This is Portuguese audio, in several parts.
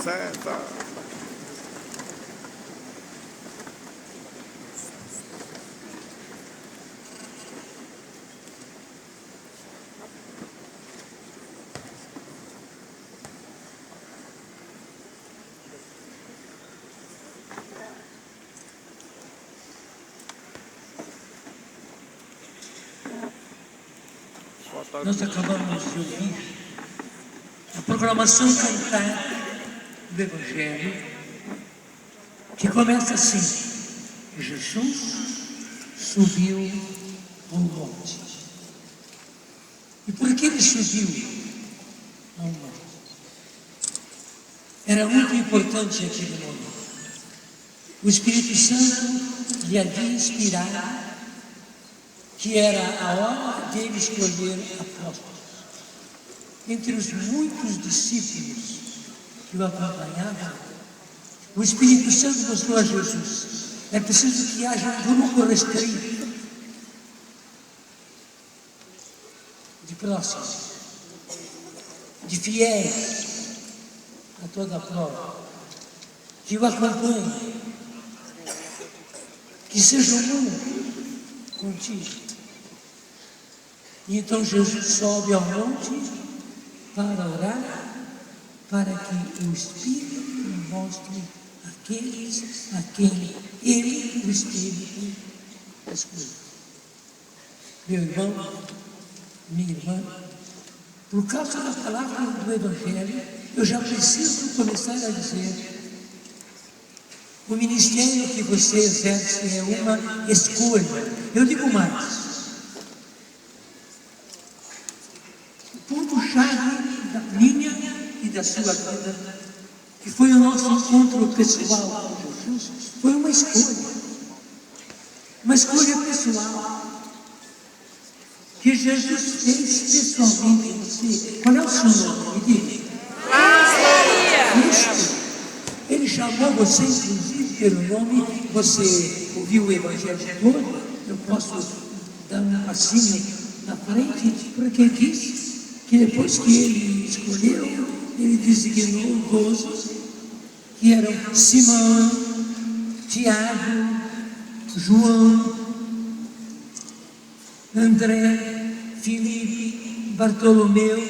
César. Nós acabamos de ouvir a proclamação cantada do Evangelho, que começa assim: Jesus subiu ao monte. E por que ele subiu ao monte? Era muito importante aquele momento. O Espírito Santo lhe havia inspirado que era a hora dele escolher apóstolos. Entre os muitos discípulos que o acompanhavam, o Espírito Santo mostrou a Jesus: é preciso que haja um grupo restrito de próximos, de fiéis a toda a prova, que o acompanhem, que sejam um contigo. E então Jesus sobe ao monte para orar, para que o Espírito mostre aqueles a quem ele, o Espírito, escolheu. Meu irmão, minha irmã, por causa da palavra do Evangelho, eu já preciso começar a dizer: o ministério que você exerce é uma escolha. Eu digo mais: ponto-chave da minha e da sua vida, que foi o nosso encontro pessoal com Jesus, foi uma escolha pessoal, que Jesus fez pessoalmente em você. Qual é o seu nome? Me diga. Cristo. Ele chamou você, inclusive, pelo nome. Você ouviu o Evangelho todo? Eu posso dar um passinho na frente, porque diz que depois que ele escolheu, ele designou 12, que eram Simão, Tiago, João, André, Filipe, Bartolomeu,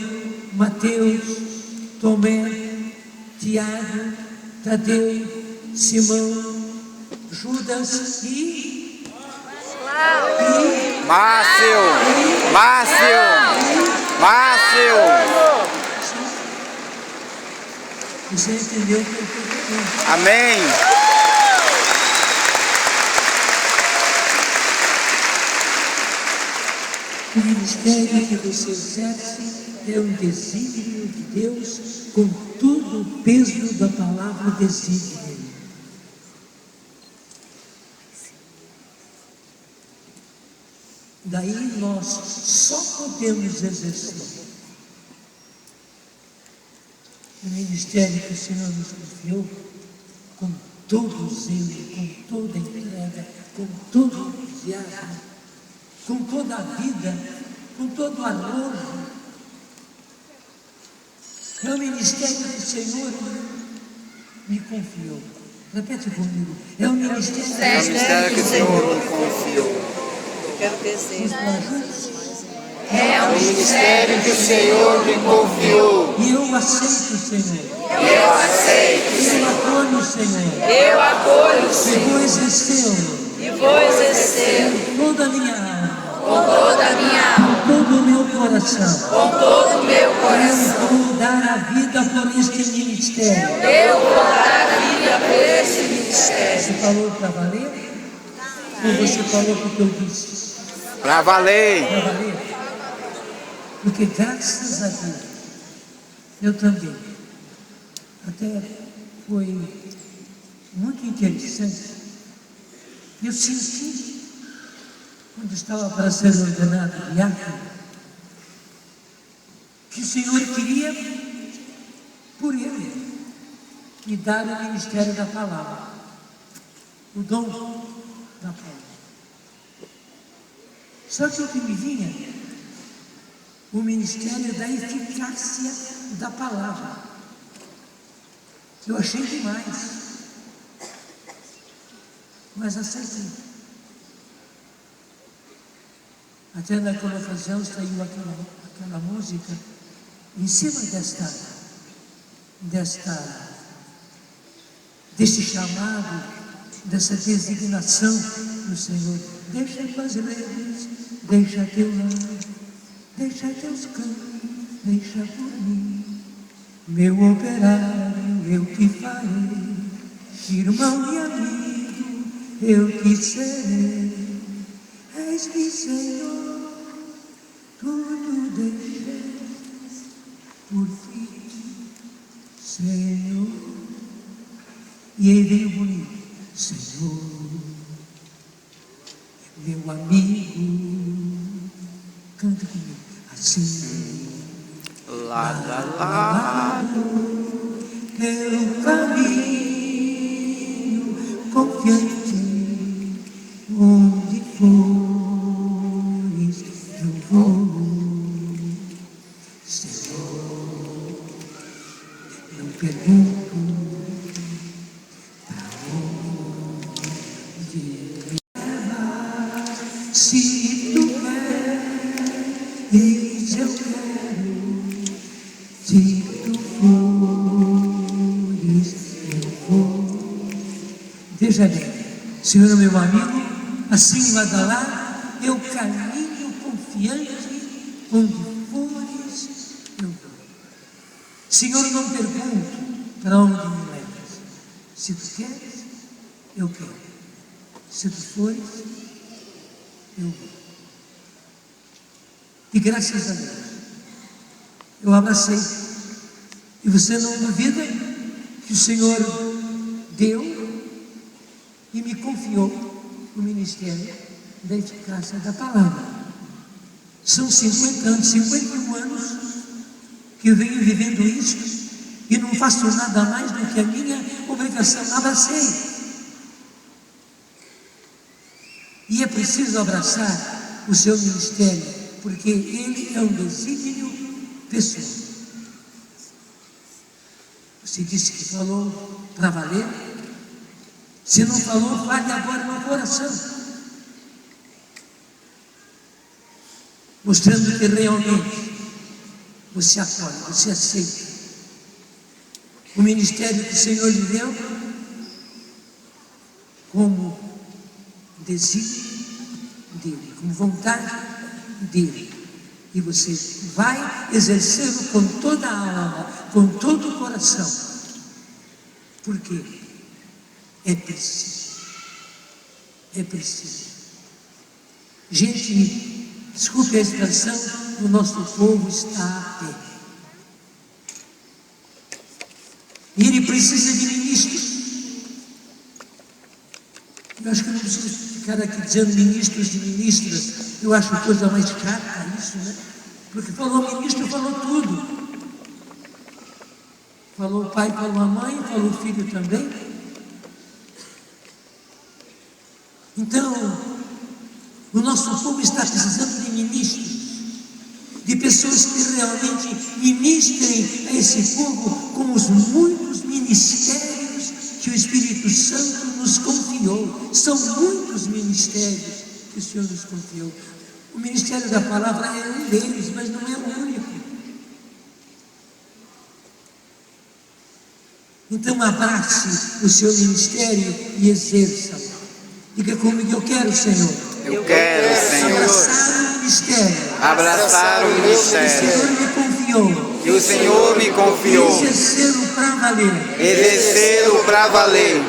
Mateus, Tomé, Tiago, Tadeu, Simão, Judas e Márcio. Você entendeu perfeitamente. Amém. O ministério que você exerce é um desígnio de Deus, com todo o peso da palavra desígnio. Daí nós só podemos exercer o ministério que o Senhor nos confiou com todo zelo, com toda entrega, com todo entusiasmo, com toda a vida, com todo o arrojo. É o ministério que o Senhor me confiou. Repete comigo: é o ministério Que o Senhor me confiou. Quero dizer. É o ministério que o Senhor me confiou. E eu aceito, Senhor. Eu aceito, Eu acolho, Senhor. eu acolho, E Senhor, vou exercê-lo e vou exercer com toda a minha alma, com toda a minha alma, com todo o meu coração. com todo o meu coração. Eu vou dar a vida por este ministério. Eu vou dar a vida por esse ministério. Você falou para valer? Ou você falou porque eu disse? Para valer. Para valer. Porque graças a Deus, eu também. Até foi muito interessante. Eu senti, quando estava para ser ordenado diácono, que o Senhor queria, por ele, me dar o ministério da palavra, o dom da palavra. Sabe o que me vinha? O ministério da eficácia da palavra. Eu achei demais, mas aceitei. Até naquela ocasião saiu aquela música em cima desse chamado, dessa designação do Senhor. Deixa tuas redes, deixa teu lar, deixa teus campos, deixa por mim, meu operário, eu te farei, irmão e amigo, eu te serei. Eis-me, Senhor, tudo deixas por ti, Senhor. E aí veio bonito, Senhor, meu amigo, canta comigo, assim, Lado a lado, pelo caminho, confiante, onde fores, eu vou, Senhor, não pergunto pra onde me levar, se tu queres, eu quero, se tu fores, eu vou. Veja bem, Senhor, meu amigo, assim vai dar lá, eu caminho confiante, onde fores, eu vou. Senhor, eu não pergunto para onde me levas. Se tu queres, eu quero. Se tu fores, eu vou. E graças a Deus, eu abracei. E você não duvida que o Senhor deu e me confiou o ministério da eficácia da palavra. São 50 anos, 51 anos que eu venho vivendo isso e não faço nada mais do que a minha obrigação. Abracei. E é preciso abraçar o seu ministério, porque ele é um desígnio pessoal. Você disse que falou para valer. Se não falou, fale agora no coração, mostrando que realmente você apoia, você aceita o ministério que o Senhor lhe deu como desígnio dele, como vontade dele, e você vai exercê-lo com toda a alma, com todo o coração, porque é preciso. Gente, desculpe a expressão, o nosso povo está a pé. E ele precisa de ministros. Eu acho que não preciso ficar aqui dizendo ministros e ministras. Eu acho a coisa mais chata isso, né? Porque falou ministro, falou tudo. Falou o pai, falou a mãe, falou o filho também. Então, o nosso povo está precisando de ministros, de pessoas que realmente ministrem a esse povo com os muitos ministérios que o Espírito Santo nos confiou. São muitos ministérios que o Senhor nos confiou. O ministério da palavra é um deles, mas não é o único. Então abrace o seu ministério e exerça. Diga comigo, eu quero, Senhor. Eu quero, Senhor, Abraçar o ministério. abraçar o Que o ministério Senhor me confiou. que o Senhor me confiou, Exercê-lo para valer. exercê-lo para valer.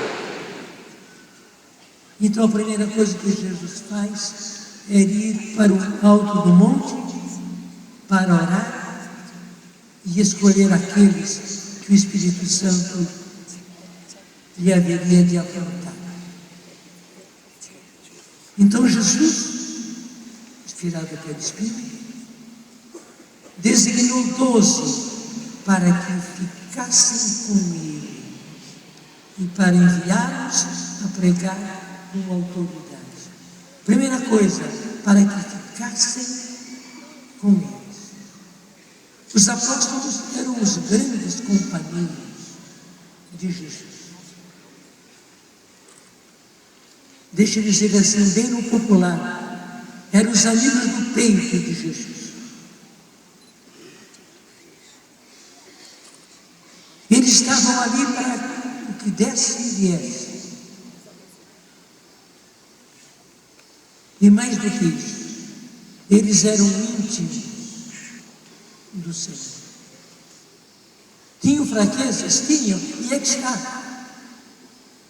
Então a primeira coisa que Jesus faz é ir para o alto do monte para orar e escolher aqueles que o Espírito Santo lhe haveria de apontar. Então Jesus, inspirado pelo Espírito, designou 12 para que ficassem com ele e para enviá-los a pregar com autoridade. Primeira coisa, para que ficassem com eles. Os apóstolos eram os grandes companheiros, de Jesus. Deixa eu dizer assim, bem no popular, eram os amigos do peito de Jesus. Eles estavam ali para o que desse e viesse. E mais do que isso, eles eram íntimos do Senhor. Tinham fraquezas? Tinham, e é que está.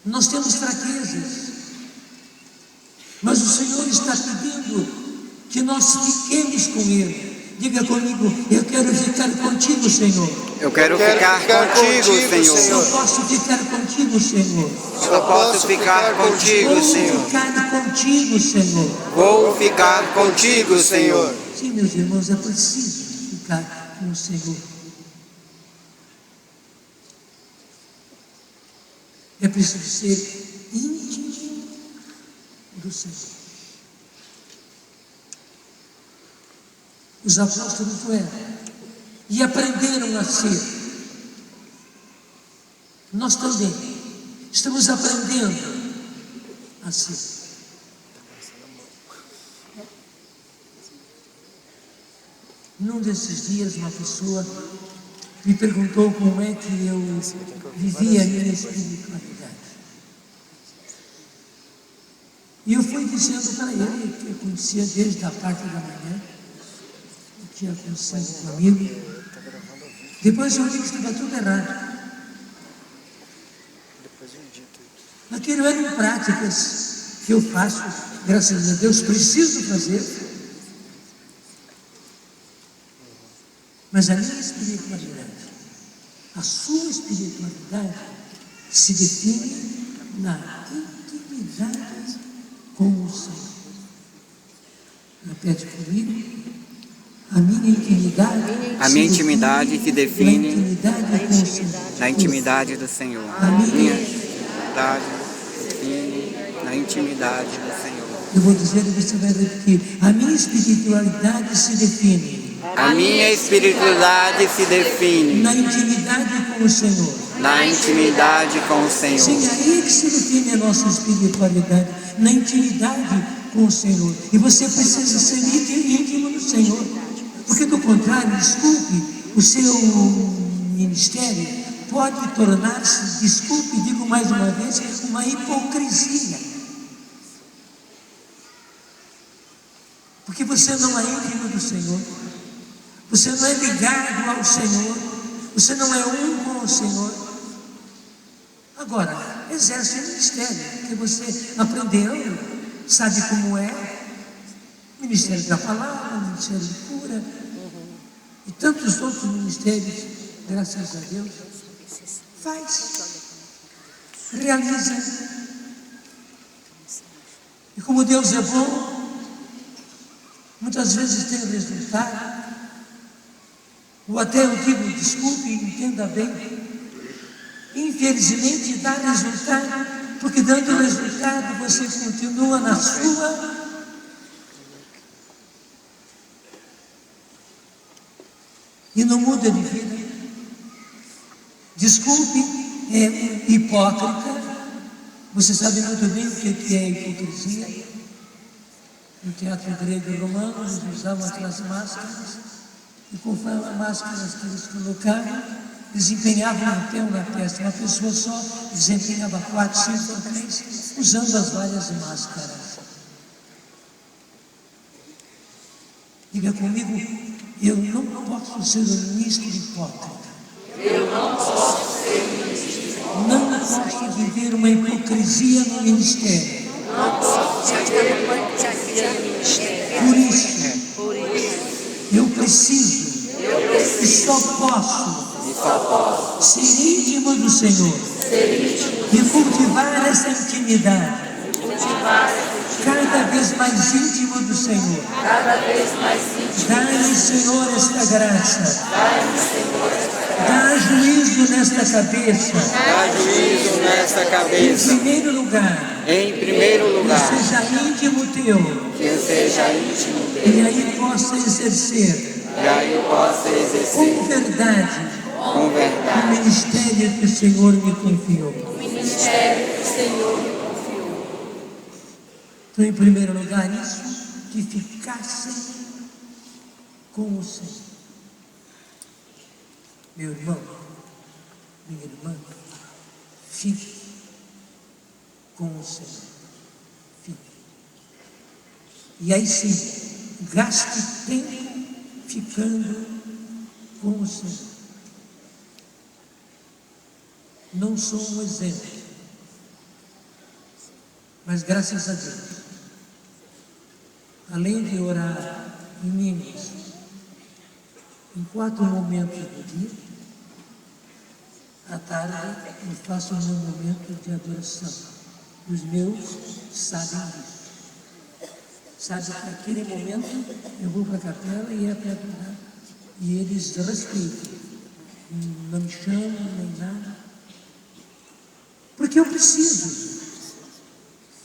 Nós temos fraquezas. Mas o Senhor está pedindo que nós fiquemos com Ele. Diga comigo, eu quero ficar contigo, Senhor. Eu quero ficar contigo, Senhor. Eu posso ficar contigo, Senhor. Eu posso ficar contigo, Vou Senhor. ficar contigo, Senhor. Vou ficar contigo, Senhor. Sim, meus irmãos, é preciso ficar com o Senhor. É preciso ser íntimo do Senhor. Os apóstolos o eram e aprenderam a ser. Nós também estamos aprendendo a ser. Num desses dias, uma pessoa me perguntou como é que eu vivia a minha espiritualidade. E eu fui dizendo para ele que eu conhecia desde a parte da manhã, o que tinha acontecido comigo. Depois eu vi que estava tudo errado. Aquilo eram práticas que eu faço, graças a Deus, preciso fazer. Mas a minha espiritualidade, a sua espiritualidade, se define na intimidade com o Senhor. Repete comigo. A minha intimidade se define na intimidade com o Senhor. na intimidade do Senhor. A minha Intimidade se define na intimidade do Senhor. Eu vou dizer e você vai repetir. A minha espiritualidade se define A minha espiritualidade se define na intimidade com o Senhor. na intimidade com o Senhor. Sim, aí é que se define a nossa espiritualidade, na intimidade com o Senhor. E você precisa ser íntimo do Senhor, porque do contrário, desculpe, o seu ministério pode tornar-se, desculpe, digo mais uma vez, uma hipocrisia. Porque você não é íntimo do Senhor, você não é ligado ao Senhor, você não é um com o Senhor. Agora, exerce o ministério, porque você aprendeu, sabe como é, ministério da palavra, ministério de cura, e tantos outros ministérios, graças a Deus, faz, realiza. E como Deus é bom, muitas vezes tem resultado, ou até eu digo, desculpe, entenda bem, infelizmente dá resultado, porque dando resultado você continua na sua e não muda de vida. Desculpe, é hipócrita. Você sabe muito bem o que é hipocrisia. No teatro grego e romano, eles usavam aquelas máscaras, e conforme as máscaras que eles colocavam, desempenhavam um papel na testa. Uma pessoa só desempenhava 4, 5 papéis, usando as várias máscaras. Diga comigo, eu não posso ser um ministro hipócrita. Eu não posso ser ministro. Não posso viver uma hipocrisia no ministério. Não posso viver uma hipocrisia no ministério. Por isso, eu preciso e só posso ser íntimo do Senhor e cultivar essa intimidade. Cada vez mais íntimo do Senhor. Dá-me, Senhor, esta graça. Dá juízo nesta cabeça. Dá juízo nesta cabeça. Em primeiro lugar, que seja íntimo teu. E aí possa exercer. Com verdade. com verdade. O ministério que o Senhor me confiou. Então, em primeiro lugar, isso, que ficassem com o Senhor. Meu irmão, minha irmã, fique com o Senhor. Fique. E aí sim, gaste tempo ficando com o Senhor. Não sou um exemplo, mas graças a Deus, além de orar em línguas, em 4 momentos do dia, à tarde eu faço o meu momento de adoração. Os meus sabem disso. Sabe que naquele momento eu vou para a capela e é para adorar. E eles respeitam. Não me chamam nem nada. Porque eu preciso.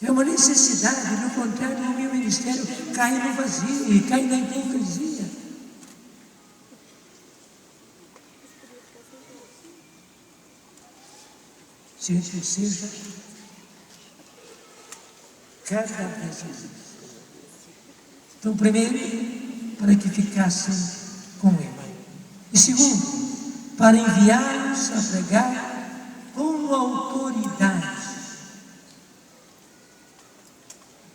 É uma necessidade. Do contrário, o meu ministério cai no vazio e cai na hipocrisia. Se isso seja cada vez mais. Então, primeiro, para que ficassem com Ele. E segundo, para enviá-los a pregar com autoridade.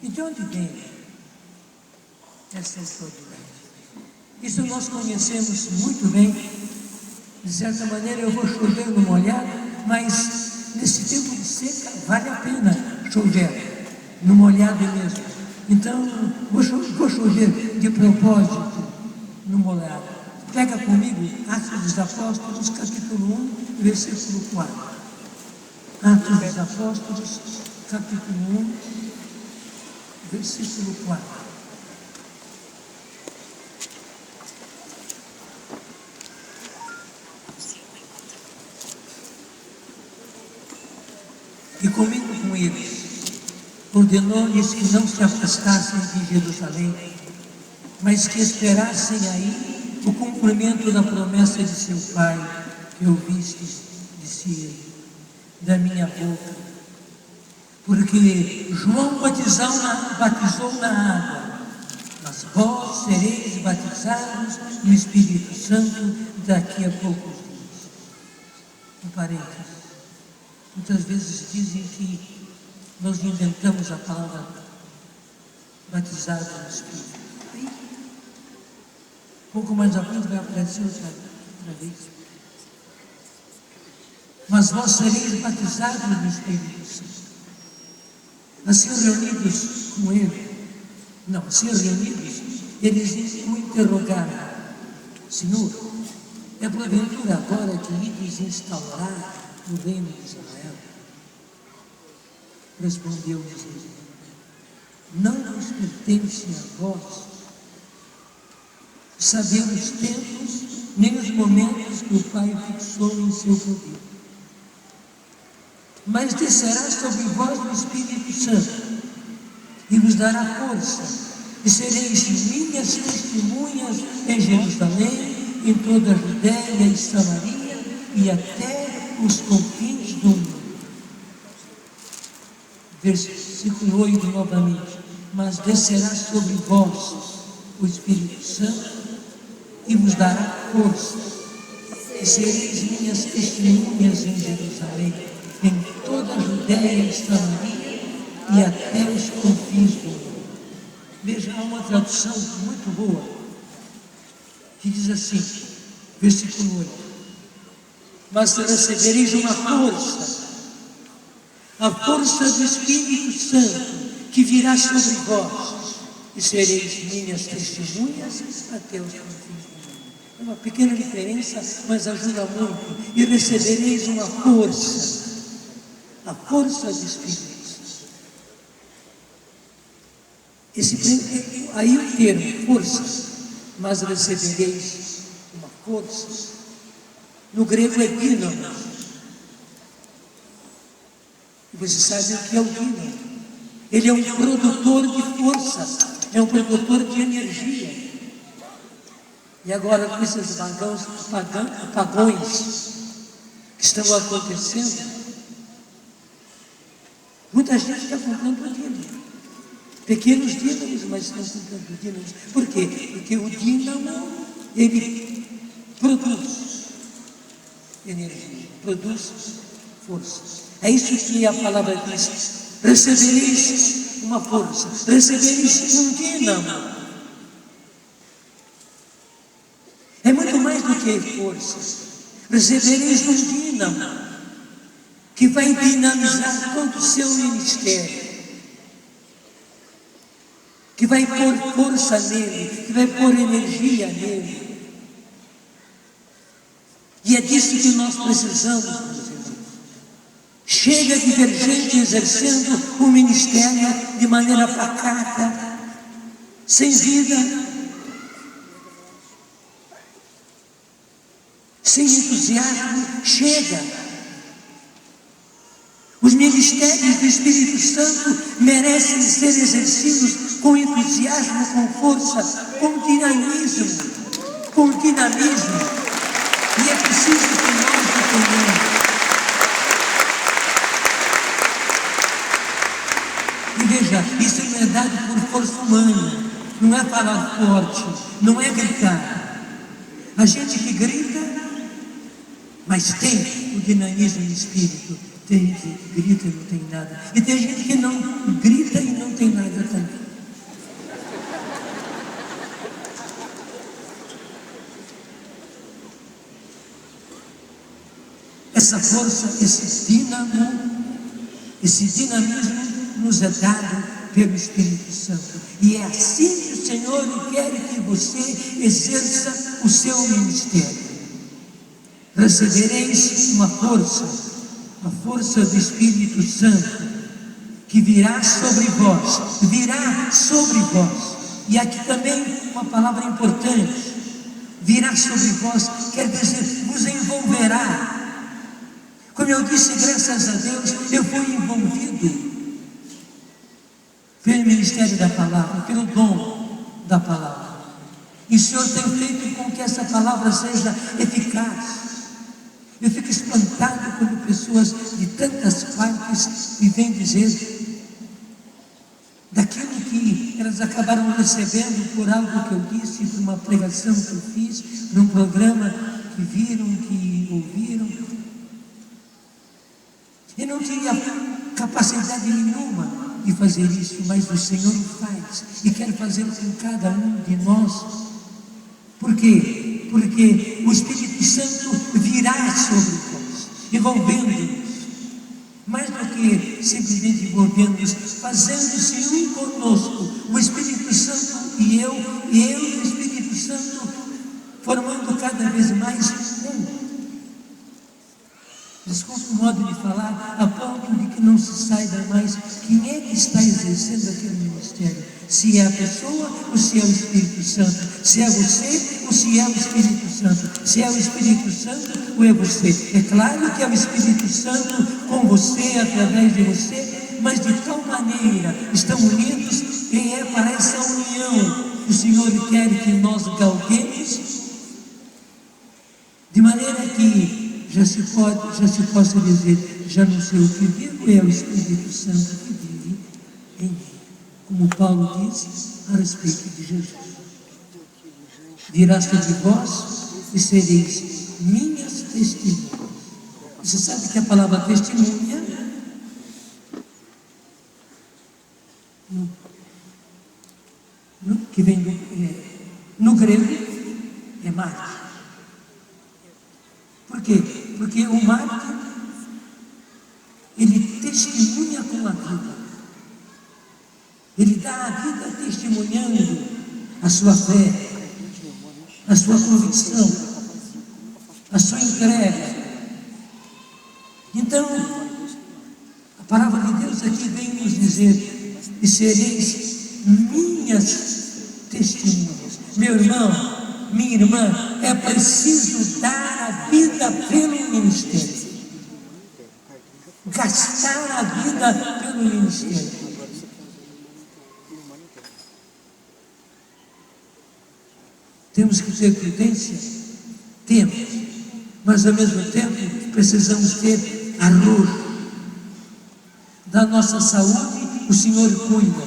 E de onde vem essa autoridade? Isso nós conhecemos muito bem. De certa maneira, eu vou chover no molhado, mas nesse tempo de seca vale a pena chover no molhado mesmo. Então, vou chover de propósito no molhado. Pega comigo Atos dos Apóstolos, capítulo 1, versículo 4. Atos dos Apóstolos, capítulo 1, versículo 4. E comigo com eles, ordenou-lhes que não se afastassem de Jerusalém, mas que esperassem aí o cumprimento da promessa de seu pai, que ouvistes, disse ele, da minha boca. Porque João batizou na água, mas vós sereis batizados no Espírito Santo daqui a poucos dias. Um parênteses. Muitas vezes dizem que nós inventamos a palavra batizado no Espírito. Aí, pouco mais à frente vai aparecer outra vez. Mas vós sereis batizados no Espírito Santo. Assim reunidos com ele, eles o interrogaram: Senhor, é porventura agora que ides instaurar o reino de Israel? Respondeu-lhes ele: não vos pertence a vós saber os tempos nem os momentos que o Pai fixou em seu poder, mas descerá sobre vós o Espírito Santo e vos dará força, e sereis minhas testemunhas em Jerusalém, em toda a Judéia e Samaria e até os confins do mundo. Versículo 8 novamente: mas descerá sobre vós o Espírito Santo e vos dará força, e sereis minhas testemunhas em Jerusalém, em toda a Judéia e Samaria e até os confins do mundo. Veja, há uma tradução muito boa que diz assim, versículo 8: mas recebereis uma força, a força do Espírito Santo, que virá sobre vós, e sereis minhas testemunhas até os confins do mundo. É uma pequena diferença, mas ajuda muito. E recebereis uma força, a força do Espírito Santo. Aí o termo força, mas recebereis uma força, no grego é dínamo. Você sabe o que é o dínamo? Ele é um produtor de força, é um produtor de energia. E agora, com esses apagões que estão acontecendo, muita gente está comprando dínamo. Pequenos dínamos, mas estão comprando dínamos. Por quê? Porque o dínamo, ele produz energia, produz força. É isso que a palavra diz: recebereis uma força, recebereis um dínamo. É muito mais do que força. Recebereis um dínamo que vai dinamizar todo o seu ministério, que vai pôr força nele, que vai pôr energia nele. E é disso que nós precisamos, meus irmãos. Chega de ver gente exercendo o ministério de maneira pacata, sem vida, sem entusiasmo. Chega. Os ministérios do Espírito Santo merecem ser exercidos com entusiasmo, com força, com dinamismo, e é preciso que nós o tenhamos. E veja, isso não é dado por força humana, não é falar forte, não é gritar. A gente que grita, mas tem o dinamismo do Espírito. Tem gente que grita e não tem nada. E tem gente que não grita e não tem nada também. Essa força, esse dinamismo nos é dado pelo Espírito Santo. E é assim que o Senhor quer que você exerça o seu ministério. Recebereis uma força, a força do Espírito Santo, que virá sobre vós. E aqui também uma palavra importante: virá sobre vós, quer dizer, vos envolverá. Como eu disse, graças a Deus, eu fui envolvido pelo ministério da palavra, pelo dom da palavra. E o Senhor tem feito com que essa palavra seja eficaz. Eu fico espantado quando pessoas de tantas partes me vêm dizer daquilo que elas acabaram recebendo por algo que eu disse, por uma pregação que eu fiz, por um programa que viram, que ouviram. Eu não tinha capacidade nenhuma de fazer isso, mas o Senhor faz e quer fazer com cada um de nós. Por quê? Porque o Espírito Santo virá sobre nós, envolvendo-nos, mais do que simplesmente envolvendo-nos, fazendo-se um conosco, o Espírito Santo e eu e o Espírito Santo, formando cada vez mais um. Desculpe o modo de falar, a ponto de que não se saiba mais quem é que está exercendo aquele ministério. Se é a pessoa ou se é o Espírito Santo. Se é você ou se é o Espírito Santo. Se é o Espírito Santo ou é você. É claro que é o Espírito Santo com você, através de você, mas de tal maneira estão unidos, e é para essa união que o Senhor quer que nós galguemos, de maneira que já se possa dizer: já não sei o que vivo, é o Espírito Santo que vive em mim. Como Paulo diz a respeito de Jesus. Virá sobre vós e sereis minhas testemunhas. Você sabe que a palavra testemunha que vem no grego é mártir. Por quê? Porque o mártir, ele testemunha com a vida. Ele dá a vida testemunhando a sua fé, a sua convicção, a sua entrega. Então, a palavra de Deus aqui vem nos dizer: e sereis minhas testemunhas. Meu irmão, minha irmã, é preciso dar a vida pelo ministério, gastar a vida pelo ministério. Temos que ter prudência? Temos. Mas ao mesmo tempo precisamos ter arrojo. Da nossa saúde, o Senhor cuida.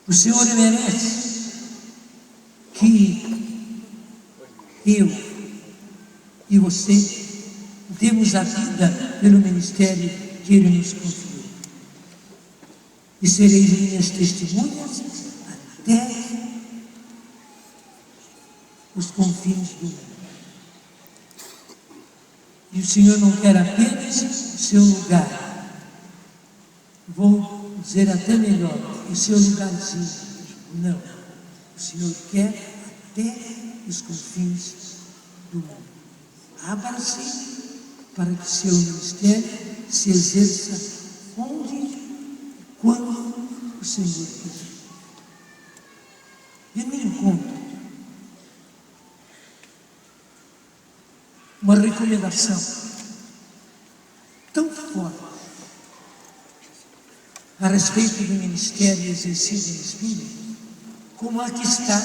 O Senhor merece que eu e você demos a vida pelo ministério que Ele nos confiou. E sereis minhas testemunhas até os confins do mundo. E o Senhor não quer apenas o seu lugar. Vou dizer até melhor, o seu lugarzinho. Não. O Senhor quer até os confins do mundo. Abra-se para que seu ministério se exerça onde e quando o Senhor quiser. Eu me encontro uma recomendação tão forte a respeito do ministério exercido no Espírito, como a que está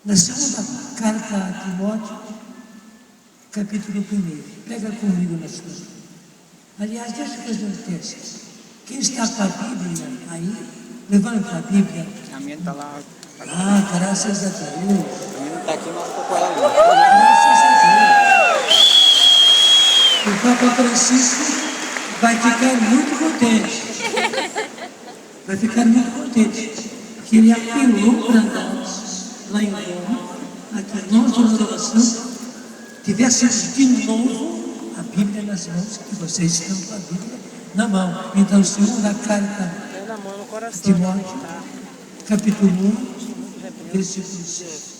na segunda carta a Timóteo, capítulo 1. Pega comigo na sua. Aliás, deixa eu fazer um teste. Quem está com a Bíblia aí, levanta a Bíblia. A minha está lá. Ah, graças a Deus. A minha não está aqui, mas estou com ela. Graças a Deus. O Papa Francisco vai ficar muito contente. Vai ficar muito contente. Que ele apelou para nós, lá em Roma, a que nós, na renovação, tivéssemos de novo a Bíblia nas mãos, que vocês estão com a Bíblia na mão. Então, segunda carta de Timóteo, capítulo 1, versículo 6.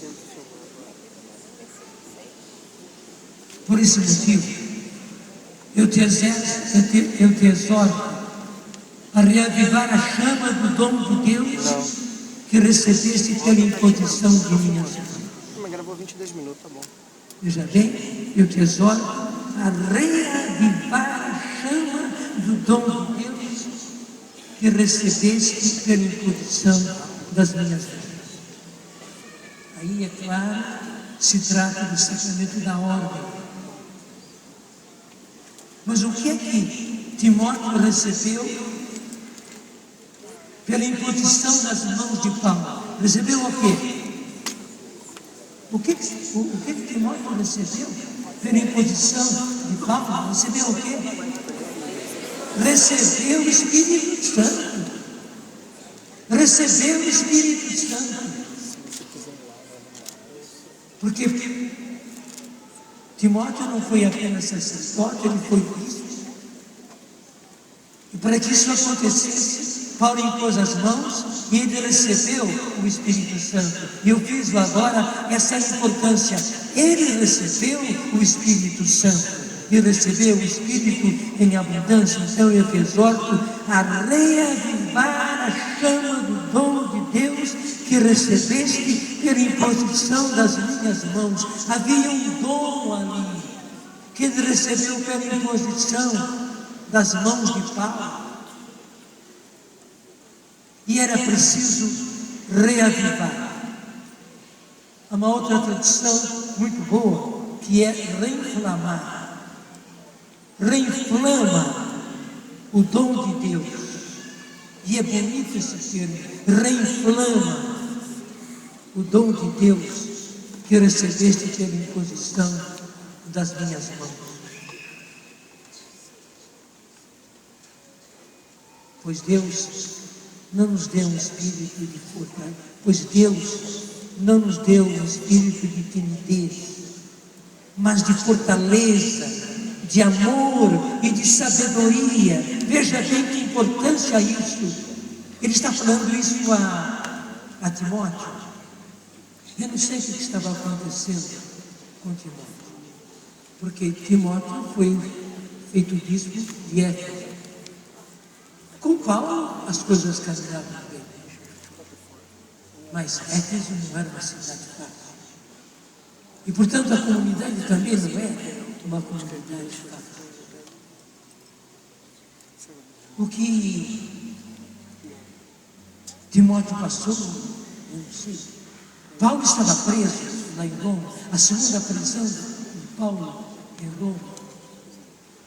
Por esse motivo, eu te exorto a reavivar a chama do dom de Deus que recebeste pela imposição de minhas mãos. Mas gravou 22 minutos, tá bom. Veja bem, eu te exorto a reavivar a chama do dom de Deus que recebeste pela imposição das minhas mãos. Aí, é claro, se trata do sacramento da ordem. Mas o que é que Timóteo recebeu pela imposição das mãos de Paulo? Recebeu o quê? O que Timóteo recebeu pela imposição de Paulo? Recebeu o quê? Recebeu o Espírito Santo. Recebeu o Espírito Santo. Porque Timóteo não foi apenas sacerdote, ele foi bispo. E para que isso acontecesse, Paulo impôs as mãos e ele recebeu o Espírito Santo. E eu fiz agora essa importância. Ele recebeu o Espírito Santo. E recebeu o Espírito em abundância. Então eu te exorto a reavivar a chama do dom de Deus que recebeste pela imposição das minhas mãos. Havia um dom ali que ele recebeu pela imposição das mãos de Paulo. E era preciso reavivar. Há uma outra tradução muito boa, que é reinflamar. Reinflama o dom de Deus. E é bonito esse termo, reinflama o dom de Deus que recebeste pela imposição das minhas mãos. Pois Deus não nos deu um espírito de fortaleza, pois Deus não nos deu um espírito de timidez, mas de fortaleza, de amor e de sabedoria. Veja bem que importância isso. Ele está falando isso a Timóteo. Eu não sei o que estava acontecendo com Timóteo, porque Timóteo foi feito bispo de Éfeso. Com Paulo as coisas caminhavam bem, mas Éfeso não era uma cidade fácil. E portanto a comunidade também não é uma comunidade fácil. O que Timóteo passou, eu não sei. Paulo estava preso lá em Roma, a segunda prisão de Paulo em Roma.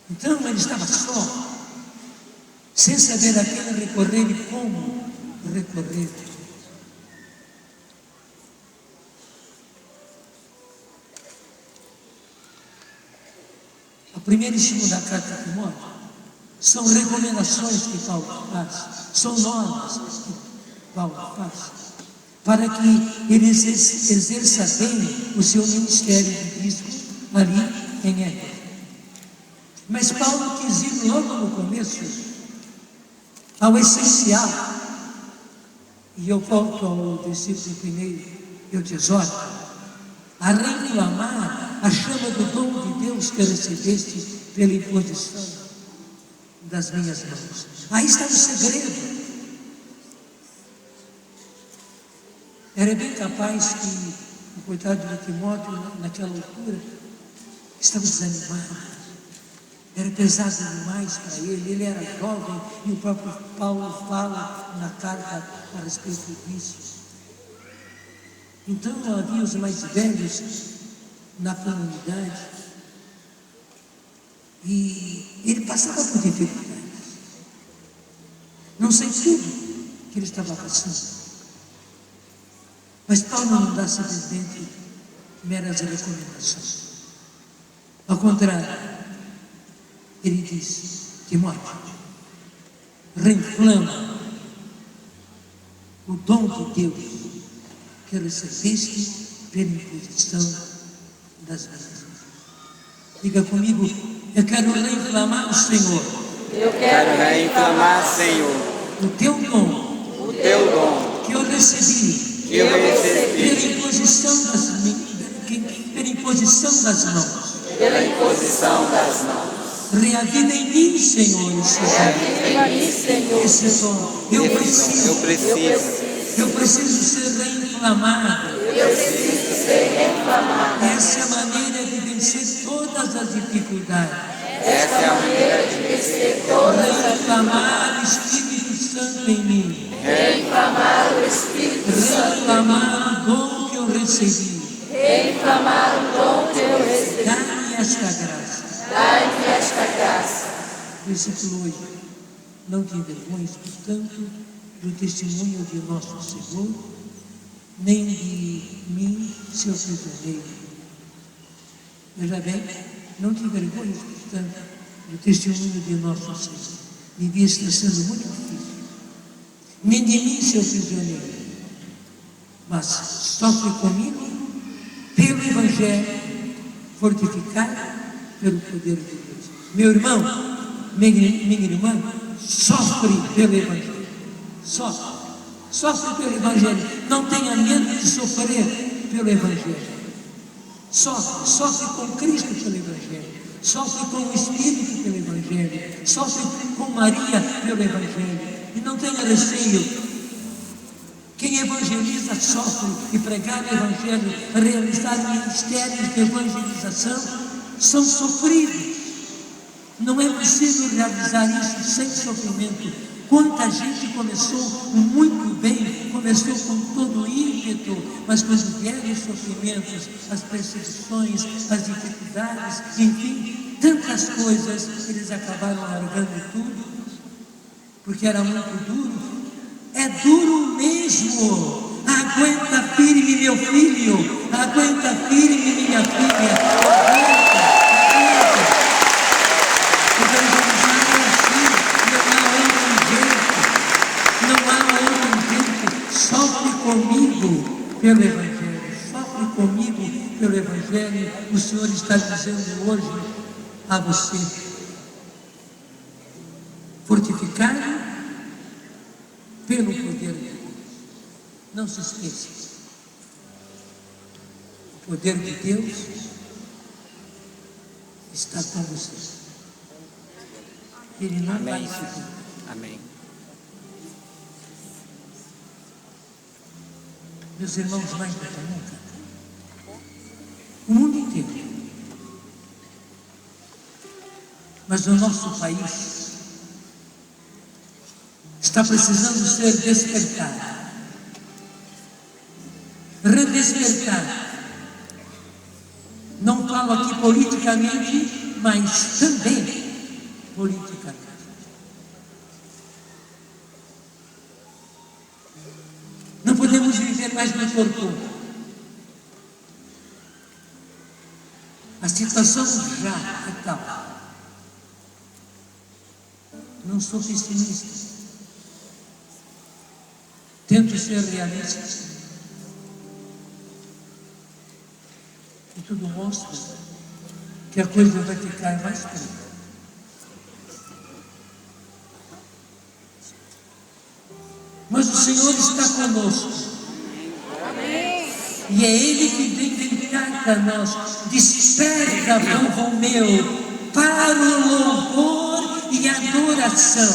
Então ele estava só, sem saber a quem recorrer e como recorrer. A primeira e segunda carta de Timóteo são recomendações que Paulo faz, são normas que Paulo faz, para que ele exerça bem o seu ministério de bispo ali em Éfeso. Mas Paulo quis ir logo no começo ao essencial, e eu volto ao versículo 1, eu te exorto a reclamar a chama do dom de Deus que recebeste pela imposição das minhas mãos. Aí está o segredo. Era bem capaz que o coitado de Timóteo, naquela altura, estava desanimado. Era pesado demais para ele era jovem, e o próprio Paulo fala na carta a respeito disso. Então havia os mais velhos na comunidade, e ele passava por dificuldades. Não sei tudo que ele estava passando, mas Paulo não dá simplesmente meras recomendações. Ao contrário, ele diz: Timóteo, reclama o dom de Deus que recebeste pela imposição das minhas mãos. Diga comigo: eu quero reclamar o Senhor. Eu quero reclamar, Senhor, o teu dom que eu recebi pela imposição das mãos. Reaviva em mim, Senhor, esse dom. Eu preciso ser reinflamado. Essa é a maneira de vencer todas as dificuldades. Reclamar o Espírito Santo em mim. Reclamar o dom que eu recebi. Dá-me esta graça. Versículo 8. Não te envergonhes, portanto, do testemunho de nosso Senhor, nem de mim, seu prisioneiro. Veja bem, não te envergonhes, portanto, do testemunho de nosso Senhor. Devia estar sendo muito difícil. Nem de mim, seu prisioneiro, mas sofre comigo pelo Evangelho, fortificado pelo poder de Deus. Meu irmão, minha irmã, sofre pelo Evangelho. Sofre pelo Evangelho. Não tenha medo de sofrer pelo Evangelho. Sofre com Cristo pelo Evangelho. Sofre com o Espírito pelo Evangelho. Sofre com Maria pelo Evangelho. E não tenha receio. Quem evangeliza sofre, e pregar o Evangelho, realizar ministérios de evangelização, são sofridos. Não é possível realizar isso sem sofrimento. Quanta gente começou muito bem, começou com todo o ímpeto, mas quando vieram os sofrimentos, as perseguições, as dificuldades, enfim, tantas coisas, eles acabaram largando tudo, porque era muito duro. É duro mesmo. Aguenta firme, meu filho. Aguenta firme, minha filha. Aguenta. Evangelizar é assim. Não há outro jeito. Sofre comigo pelo Evangelho. Sofre comigo pelo Evangelho. O Senhor está dizendo hoje a você: fortificado pelo poder de Deus. Não se esqueça, o poder de Deus está com você. Ele não vai se perder. Amém. Meus irmãos, mais do que nunca, o mundo inteiro, mas o nosso país está precisando ser despertado. despertar. Não falo aqui politicamente, mas também politicamente. Não podemos viver mais no torpor. A situação já é tal. Não sou pessimista. Tento ser realista. E tudo mostra que a coisa vai ficar mais preta. Mas o Senhor está conosco. Amém. E é Ele que vem gritar para nós: desperta, povo meu, para o louvor e adoração.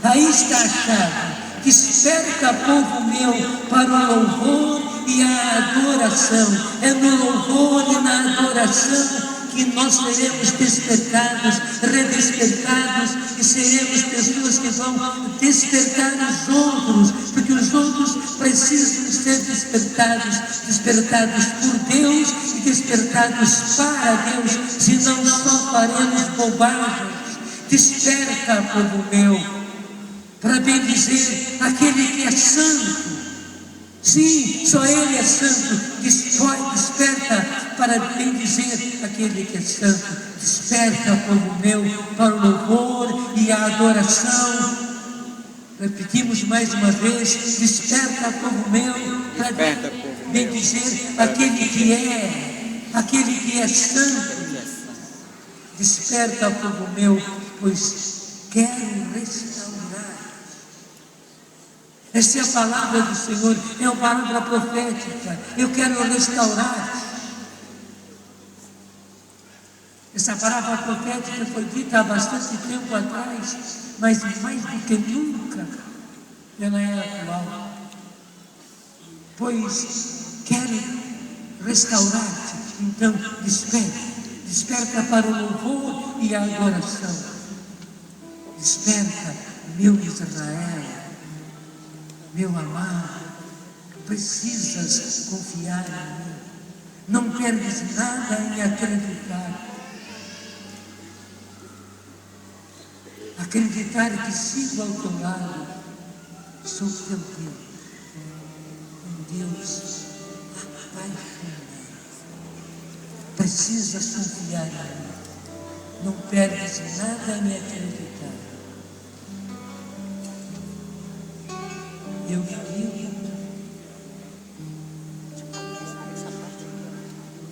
Aí está a chave. Desperta, povo meu, para o louvor e a adoração. É no louvor e na adoração que nós seremos despertados, redespertados, e seremos pessoas que vão despertar os outros, porque os outros precisam ser despertados por Deus e despertados para Deus, senão só faremos bobagens. Desperta, povo meu, para bendizer aquele que é santo. Sim, só Ele é santo. Desperta para bendizer aquele que é santo. Desperta, povo meu, para o louvor e a adoração. Repetimos mais uma vez: desperta, povo meu, para bendizer aquele que é santo. Desperta, povo meu, pois quero restaurar. Essa é a palavra do Senhor, é uma palavra profética. Eu quero restaurar. Essa palavra profética foi dita há bastante tempo atrás, mas mais do que nunca ela é atual. Pois quero restaurar-te. Então desperta para o louvor e a adoração. Desperta, meu Israel. Meu amado, precisas confiar em mim. Não perdes nada em acreditar. Acreditar que sigo ao teu lado. Sou teu Deus. Um Deus apaixonado. Precisas confiar em mim. Não perdes nada em acreditar. Eu digo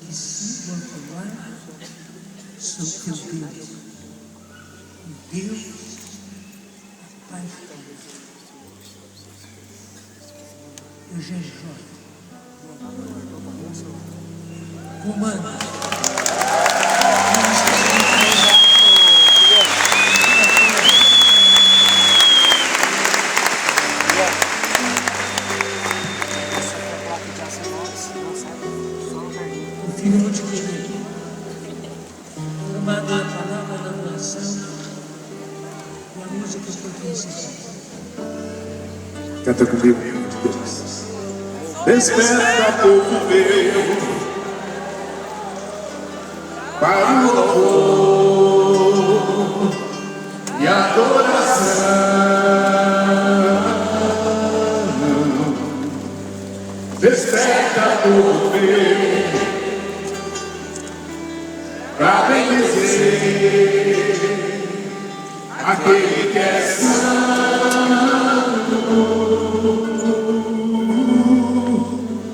que sigo ao teu lado, sou teu Deus, um Deus apaixonado. Eu jejuo. Comando. Canta comigo, Deus. Desperta, povo meu, para o louvor e adoração. Desperta, povo meu, para bendizer aquele que é santo.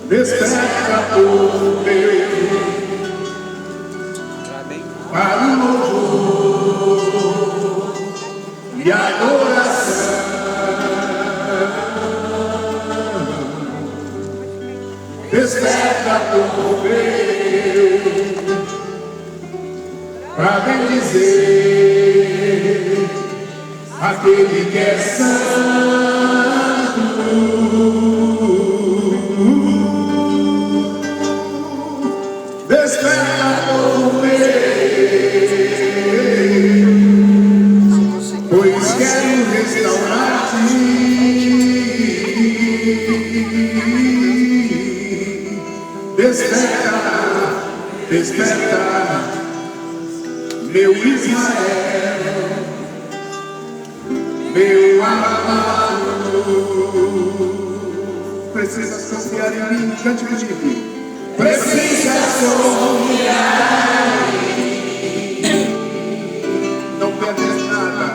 Desperta, povo meu, para o louvor e adoração. Desperta, povo meu, para bendizer aquele que é santo. Desperta, povo meu, pois quero restaurar-te. Desperta, meu Israel, meu amado. Precisas confiar em mim, cante comigo. Precisas confiar em mim. Não perdes nada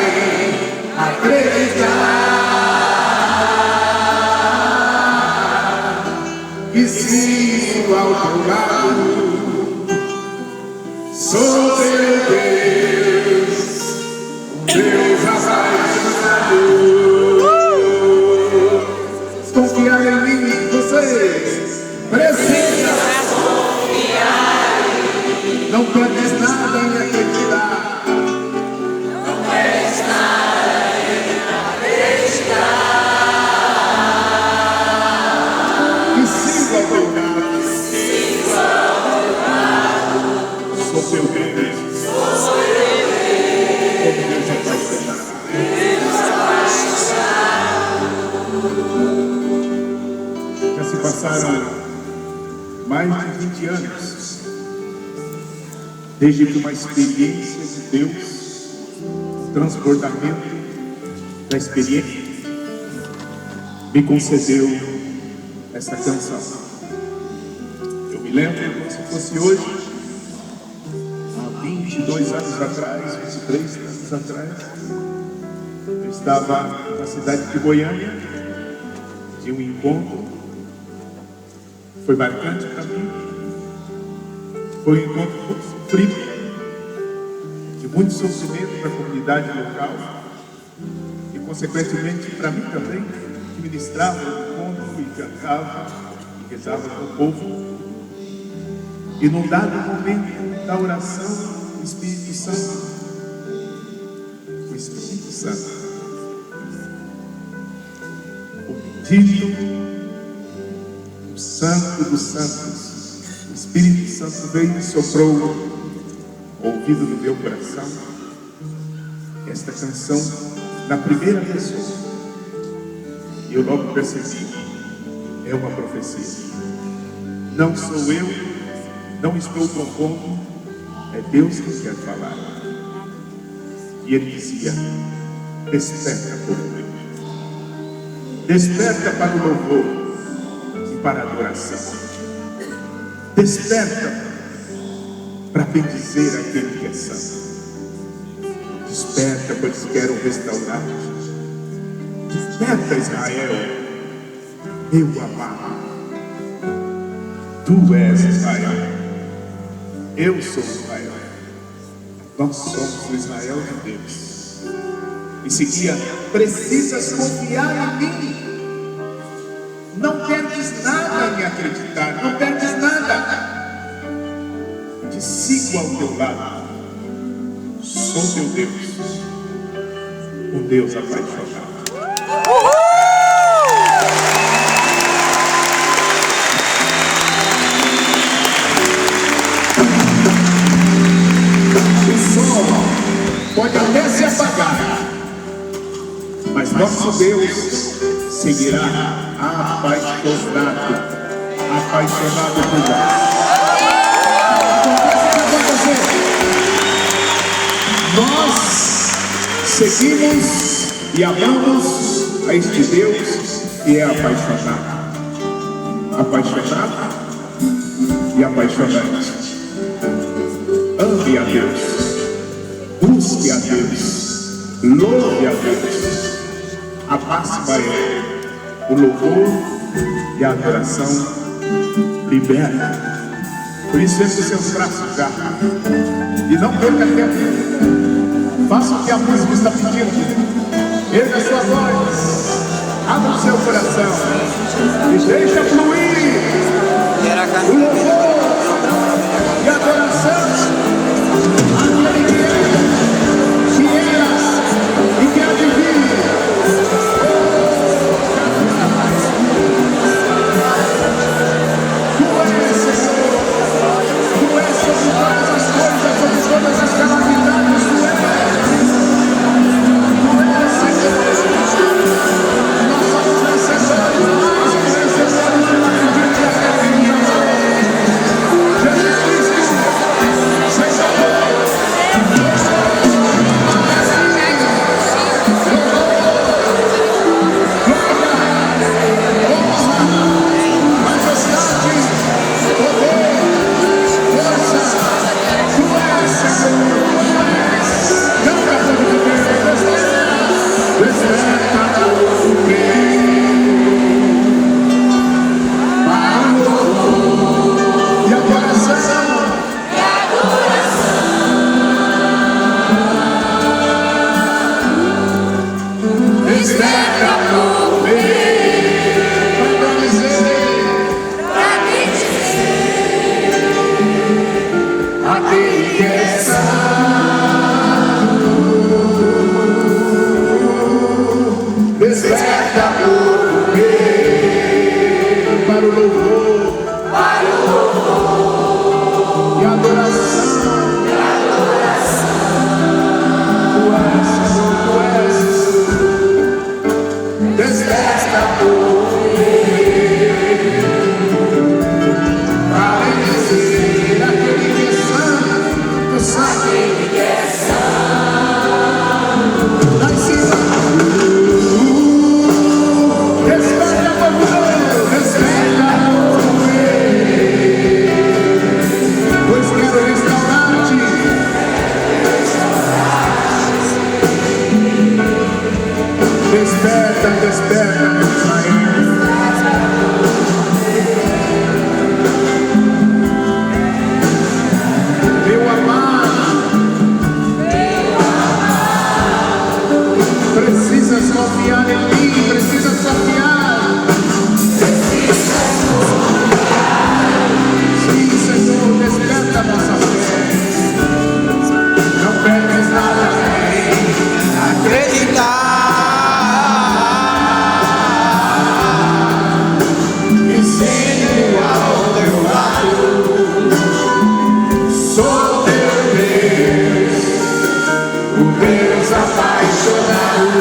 em acreditar. E sigo ao teu lado, sou teu Deus, Deus apaixonado. Confiar em mim, vocês precisam confiar em mim. Não perdes nada em acreditar. Não perdes nada em acreditar. E siga ao teu lado. Sou teu Deus. Sou teu Deus. Deus apaixonado. Já se passaram mais de 20 anos desde que uma experiência de Deus, transbordamento da experiência, me concedeu essa canção. Eu me lembro como se fosse hoje, há 22 anos atrás, 23 anos atrás, eu estava na cidade de Goiânia, de um encontro. Foi marcante para mim. Foi um encontro muito sofrido, de muito sofrimento para a comunidade local e, consequentemente, para mim também, que ministrava no encontro e cantava e rezava com o povo. E num dado momento da oração, o Espírito Santo, o pedido do Santo dos Santos, o Espírito Santo veio e soprou o ouvido no meu coração esta canção na primeira pessoa. E eu logo percebi, é uma profecia. Não sou eu, não estou compondo, é Deus que quer falar. E ele dizia: desperta, povo meu, desperta para o louvor e para a adoração. Desperta para bendizer aquele que é santo. Desperta, pois quero restaurar-te. Desperta, Israel, meu amado. Tu és Israel, eu sou Israel. Nós somos o Israel de Deus. E seguia: precisas confiar em mim. Não perdes nada em acreditar, não perdes nada. Te sigo ao teu lado. Sou teu Deus, um Deus apaixonado. O sol pode até se apagar, mas nosso Deus seguirá apaixonado por nós. Nós seguimos e amamos a este Deus que é apaixonado e apaixonante. Ame a Deus, busque a Deus, louve a Deus. A máxima é: o louvor e a adoração liberta. Por isso, ergue os seus braços já e não perca tempo. Faça o que a música está pedindo. Erga a sua voz, abra o seu coração e deixa fluir o louvor e a adoração. Aquele que era e que há de vir. Tu és, Senhor, tu és sobre todas as coisas, sobre todas as calamidades, tu és. Nós somos vencedores, mais que vencedores, não acredite em que é santo, desperta povo meu para o louvor e adoração. Tu és, Senhor, tu és. Desperta povo para dizer aquele que é santo, santo. Aquele que é santo. Lá em cima. Desperta povo meu, desperta povo meu, pois quero restaurar-te. Desperta, desperta, meu Israel. Meu amado, precisas confiar em mim, precisas confiar. Sim, Senhor, desperta a nossa fé. Não perdes nada, Acreditar. sou teu Deus, o Deus apaixonado.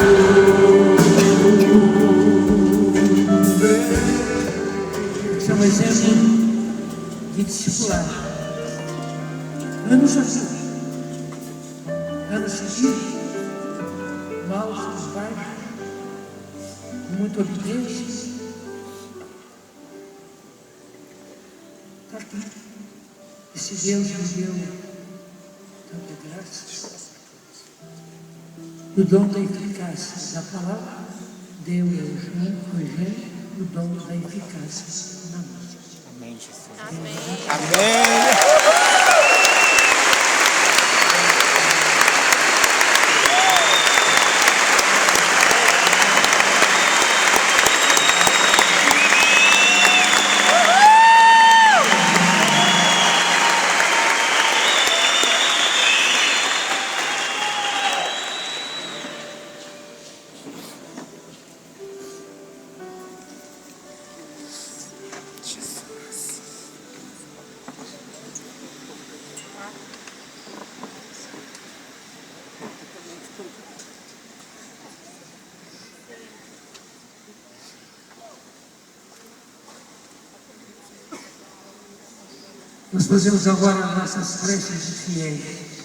Esse é um exemplo de discipular. Anos assim, anos seguidos, maus os pais, com muita obediência. Está aqui. Esse Deus me deu tanta graça. O dom da eficácia da palavra deu ao Eugênio o dom da eficácia na música. Amém, Jesus. Amém. Amém. Nós fazemos agora nossas preces de fiéis.